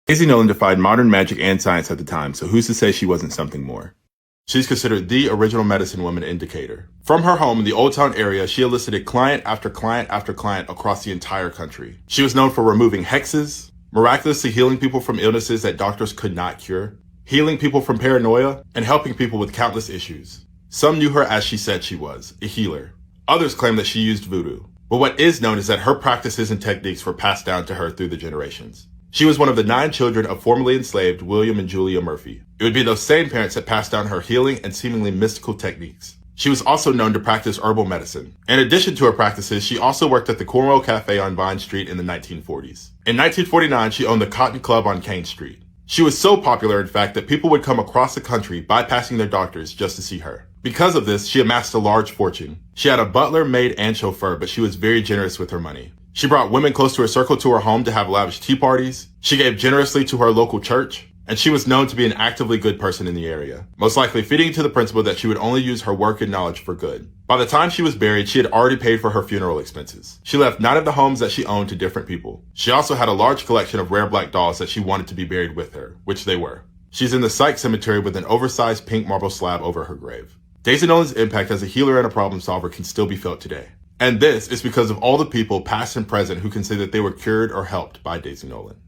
Daisy Nolan defied modern magic and science at the time, so who's to say she wasn't something more? She's considered the original medicine woman in Decatur. From her home in the Old Town area, she elicited client after client after client across the entire country. She was known for removing hexes, miraculously healing people from illnesses that doctors could not cure, healing people from paranoia, and helping people with countless issues. Some knew her as she said she was, a healer. Others claim that she used voodoo. But what is known is that her practices and techniques were passed down to her through the generations. She was one of the 9 children of formerly enslaved William and Julia Murphy. It would be those same parents that passed down her healing and seemingly mystical techniques. She was also known to practice herbal medicine. In addition to her practices, she also worked at the Cornwall Cafe on Vine Street in the 1940s. In 1949, she owned the Cotton Club on Kane Street. She was so popular, in fact, that people would come across the country bypassing their doctors just to see her. Because of this, she amassed a large fortune. She had a butler, maid, and chauffeur, but she was very generous with her money. She brought women close to her circle to her home to have lavish tea parties. She gave generously to her local church. And she was known to be an actively good person in the area, most likely feeding to the principle that she would only use her work and knowledge for good. By the time she was buried, she had already paid for her funeral expenses. She left 9 of the homes that she owned to different people. She also had a large collection of rare black dolls that she wanted to be buried with her, which they were. She's in the Sykes Cemetery with an oversized pink marble slab over her grave. Daisy Nolan's impact as a healer and a problem solver can still be felt today. And this is because of all the people, past and present, who can say that they were cured or helped by Daisy Nolan.